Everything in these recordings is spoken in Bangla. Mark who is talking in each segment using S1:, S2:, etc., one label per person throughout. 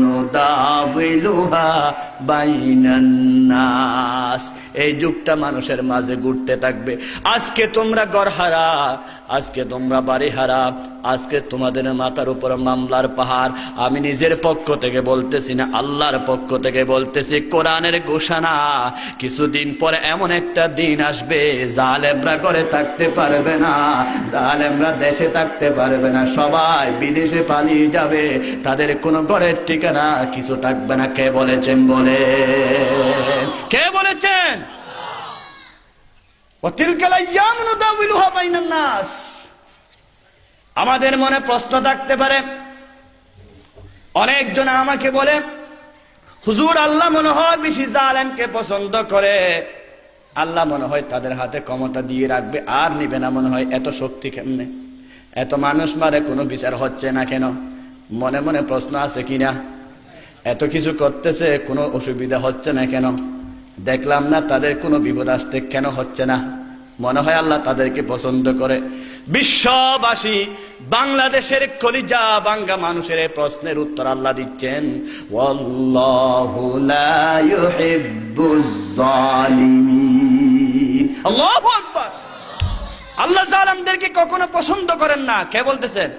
S1: নুদাবিলুহা বাইনান নাস। এই যুগটা মানুষের মাঝে ঘুরতে থাকবে। আজকে তোমরা ঘরহারা, আজকে তোমরা বাড়িহারা, আজকে তোমাদের মাথার উপর মামলার পাহাড়। আমি নিজের পক্ষ থেকে বলতেছি না, আল্লাহর পক্ষ থেকে বলতেছি, কোরআনের ঘোষণা। কিছুদিন পরে এমন একটা দিন আসবে, জালেমরা ঘরে থাকতে পারবে না, জালেমরা দেশে থাকতে পারবে না, সবাই বিদেশে পালিয়ে যাবে, তাদের কোনো ঘরের ঠিকানা কিছু থাকবে না। কে বলেছেন? বলে কে বলেছেন? আমাদের মনে প্রশ্ন থাকতে পারে, অনেকজন আমাকে বলে, হুজুর আল্লাহ মনে হয় বেশি জালেমকে পছন্দ করে, আল্লাহ মনে হয় তাদের হাতে ক্ষমতা দিয়ে রাখবে, আর নিবে না মনে হয়। এত শক্তি কেমনে? এত মানুষ মারে, কোনো বিচার হচ্ছে না কেন? মনে মনে প্রশ্ন আছে কিনা? এত কিছু করতেছে, কোনো অসুবিধা হচ্ছে না কেন? দেখলাম না তাদের কোনো বিপদ আসতে কেন হচ্ছে না? মনে হয় আল্লাহ তাদেরকে পছন্দ করে। বিশ্ববাসী, বাংলাদেশের কলিজা ভাঙ্গা মানুষের এই প্রশ্নের উত্তর আল্লাহ দিচ্ছেন, ওয়াল্লাহু লা ইউহিব্বুজ জালিমিন। আল্লাহু আকবার। আল্লাহ জালেমদেরকে কখনো পছন্দ করেন না। কে বলতেছেন?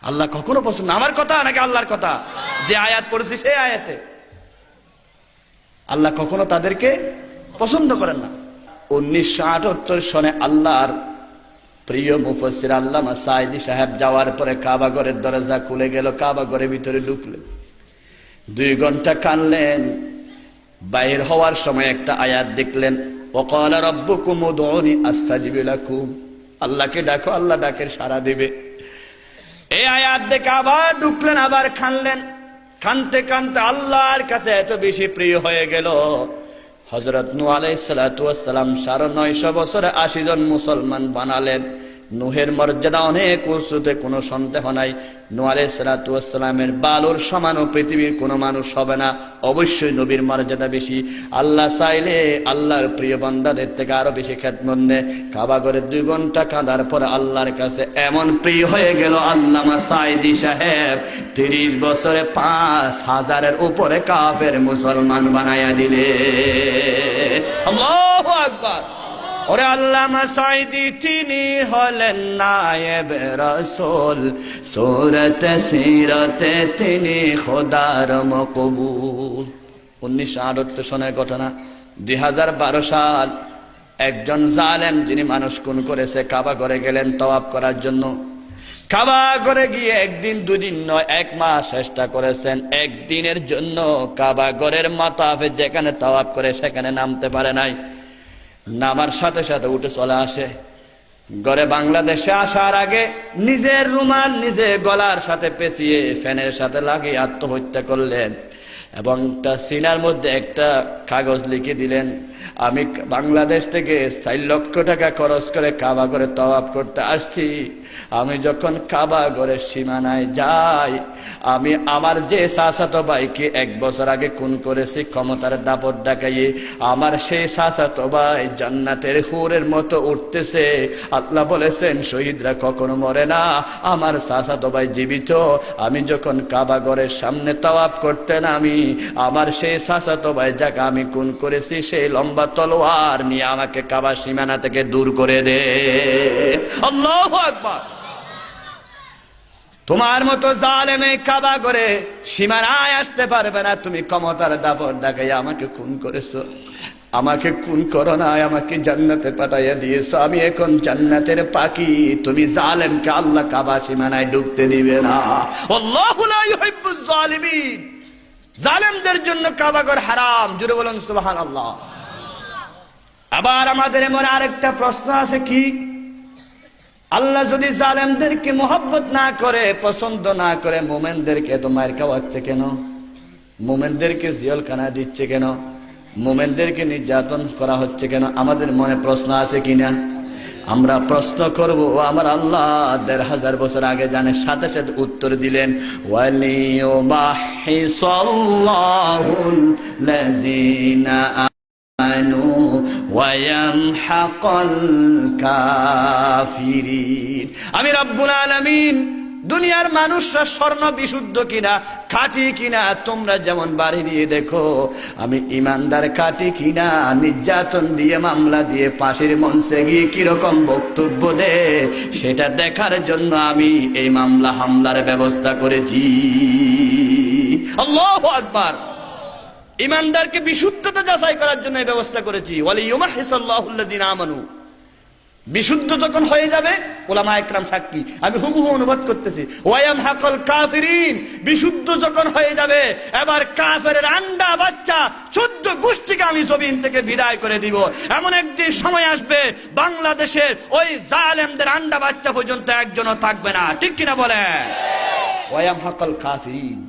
S1: আল্লাহ কখনো পছন্দ। আমার কথা নাকি আল্লাহর কথা? যে আয়াত পড়েছি সেই আয়াতে আল্লাহ কখনো তাদেরকে পছন্দ করেন না। 1978 সনে আল্লাহর প্রিয় মুফাসসির আল্লামা সাঈদী সাহেব যাওয়ার পরে কাবা ঘরের দরজা খুলে গেল, কাবা ঘরের ভিতরে ঢুকলেন, 2 ঘন্টা কানলেন। বাইর হওয়ার সময় একটা আয়াত দেখলেন, ওয়াকালা রাব্বুকুম উদউনি আস্তাজিব লাকুম। আল্লাহকে ডাকো, আল্লাহ ডাকের সাড়া দিবে। এই আয়াত দেখে আবার ঢুকলেন, আবার কানলেন। কানতে কানতে আল্লাহর কাছে এত বেশি প্রিয় হয়ে গেল, হযরত নূহ আলাইহিস সালাতু ওয়াস সালাম 950 বছরে 80 জন মুসলমান বানালেন। নূহের মর্যাদা অনেক উঁচুতে, কোনো সন্দেহ নাই। নূহ আলাইহিস সালাতু ওয়াস সালামের বালুর সমানও পৃথিবীর কোনো মানুষ হবে না। অবশ্যই নবীর মর্যাদা বেশি। আল্লাহ চাইলে আল্লাহর প্রিয় বান্দাদের থেকে আরো বেশি খেদমত নেয়। কাবা ঘরে 2 ঘন্টা কাঁদার পরে আল্লাহর কাছে এমন প্রিয় হয়ে গেল, আল্লামা সাঈদী সাহেব 30 বছরে 5000-এর উপরে কাফের মুসলমান বানায়া দিলে। আল্লাহু আকবার। ওরে আল্লামা সাঈদী তিনি হলেন নায়েবে রাসূল, সূরতে সিরাতে তিনি খোদার মকবুল। 1978 সনের ঘটনা। 2012 সাল, একজন জালেম যিনি মানুষ খুন করেছে কাবা ঘরে গেলেন তাওয়াফ করার জন্য। কাবা ঘরে গিয়ে 1 দিন 2 দিন নয়, 1 মাস চেষ্টা করেছেন। 1 দিনের জন্য কাবা ঘরের মাতাফে যেখানে তাওয়াফ করে সেখানে নামতে পারে নাই। নামার সাথে সাথে উঠে চলে আসে। ঘরে বাংলাদেশে আসার আগে নিজের রুমাল নিজে গলার সাথে পেঁচিয়ে ফ্যানের সাথে লাগিয়ে আত্মহত্যা করলেন, এবং সিনার মধ্যে একটা কাগজ লিখে দিলেন, আমি বাংলাদেশ থেকে 4 লক্ষ টাকা খরচ করে কাবা ঘরে তাওয়াফ করতে আসছি। আমি যখন কাবা ঘরের সীমানায় যাই, আমি আমার যে চাচাতো ভাইকে 1 বছর আগে খুন করেছি ক্ষমতার দাপট দেখাইয়ে, আমার সেই চাচাতো ভাই জান্নাতের হুরের মতো উঠতেছে। আল্লাহ বলেছেন শহীদরা কখনো মরে না, আমার চাচাতো ভাই জীবিত। আমি যখন কাবা ঘরের সামনে তাওয়াফ করতে নামি, আমার সেই চাচাতো ভাই যাকে আমি খুন করেছি সেই লম্বা তলোয়ার নিয়ে আমাকে কাবা সীমানা থেকে দূর করে দে। আল্লাহু আকবার। তোমার মতো জালেমে কাবা ঘরে সীমানায় আসতে পারবে না। তুমি ক্ষমতার দাপট দেখাই আমাকে খুন করেছো, আমাকে খুন করো না, আমাকে জান্নাতে পাঠাইয়া দিয়েছো। আমি এখন জান্নাতের পাখি, তুমি জালেমকে আল্লাহ কাবা সীমানায় ঢুকতে দিবে না। আল্লাহু লা ইউহিব্বুজ জালিমিন। জালেমদের জন্য কাবা ঘর হারাম। জুড়ে বলুন সুবহানাল্লাহ। আবার আমাদের মনে আরেকটা প্রশ্ন আছে, কি আল্লাহ যদি জালেমদেরকে মোহাব্বত না করে, পছন্দ না করে, মুমিনদেরকে এত মার খাওয়াচ্ছে কেন? মুমিনদেরকে জেলখানা দিচ্ছে কেন? মুমিনদেরকে নির্যাতন করা হচ্ছে কেন? আমাদের মনে প্রশ্ন আছে কিনা? আমরা প্রশ্ন করব, আমার আল্লাহ 1500 বছর আগে জানে, সাথে সাথে উত্তর দিলেন, ওয়ালিয়ুমাহিসাল্লাহুল লাযিনা আমানু ওয়া ইয়ামহাকাল কাফিরিন। আমি রব্বুল আলামিন দুনিয়ার মানুষরা স্বর্ণ বিশুদ্ধ কিনা খাঁটি কিনা তোমরা যেমন বাড়ি দিয়ে দেখো, আমি ইমানদার খাঁটি কিনা নির্যাতন দিয়ে মামলা দিয়ে ফাঁসির মঞ্চে গিয়ে কিরকম বক্তব্য দে সেটা দেখার জন্য আমি এই মামলা হামলার ব্যবস্থা করেছি। আল্লাহু আকবার। ইমানদারকে বিশুদ্ধতা যাচাই করার জন্য এই ব্যবস্থা করেছি। ওয়ালিয়ুমাহিসাল্লাহুল্লাযিনা আমানু, বিশুদ্ধ যখন হয়ে যাবে, উলামা একরাম সাক্ষী, আমি হুবহু অনুবাদ করতেছি, ওয়ায়ামহাকুল কাফিরিন, বিশুদ্ধ যখন হয়ে যাবে এবার কাফেরের আন্ডা বাচ্চা 14 গোষ্ঠীকে আমি জমিন থেকে বিদায় করে দিব। এমন একদিন সময় আসবে বাংলাদেশের ওই জালেমদের আন্ডা বাচ্চা পর্যন্ত একজনও থাকবে না, ঠিক কিনা বলে? ওয়ায়ামহাকুল কাফিরিন,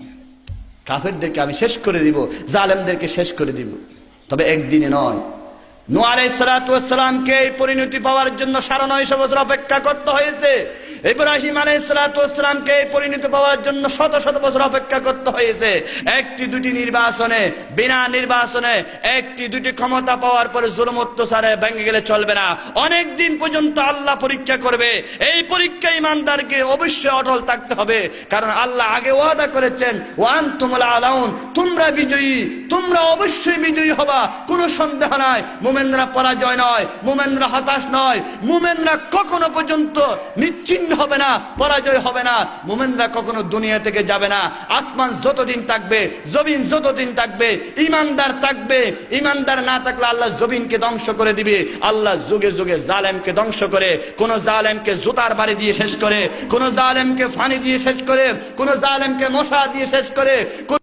S1: কাফেরদেরকে আমি শেষ করে দিব, জালেমদেরকে শেষ করে দিব। তবে একদিনে নয়। নূহ আলাইহিস সালাতু ওয়াস সালামকে এই পরিণতি পাওয়ার জন্য 950 বছর অপেক্ষা করতে হয়েছে। ইব্রাহিম আলাইহিস সালাতু ওয়াস সালামকে এই পরিণতি পাওয়ার জন্য শত শত বছর অপেক্ষা করতে হয়েছে। একটি দুটি নির্বাচনে, বিনা নির্বাচনে একটি দুটি ক্ষমতা পাওয়ার পরে জুলুম অত্যাচারে ভেঙে গেলে চলবে না। অনেক দিন পর্যন্ত আল্লাহ পরীক্ষা করবে। এই পরীক্ষায় ইমানদারকে অবশ্যই অটল থাকতে হবে, কারণ আল্লাহ আগে ওয়াদা করেছেন, ওয়া আনতুমুল আলাউন, তোমরা বিজয়ী, তোমরা অবশ্যই বিজয়ী হবা, কোনো সন্দেহ নাই। মুমিনরা পরাজয় নয়, মুমিনরা হতাশ নয়, মুমিনরা কখনো পর্যন্ত নিশ্চিহ্ন হবে না, পরাজয় হবে না। মুমিনরা কখনো দুনিয়া থেকে যাবে না। আসমান যতদিন থাকবে, জমিন যতদিন থাকবে, ইমানদার থাকবে। ইমানদার না থাকলে আল্লাহ জমিনকে ধ্বংস করে দিবে। আল্লাহ যুগে যুগে জালেমকে ধ্বংস করে, কোন জালেমকে জুতার বাড়ি দিয়ে শেষ করে, কোন জালেমকে ফানি দিয়ে শেষ করে, কোন জালেমকে মশা দিয়ে শেষ করে।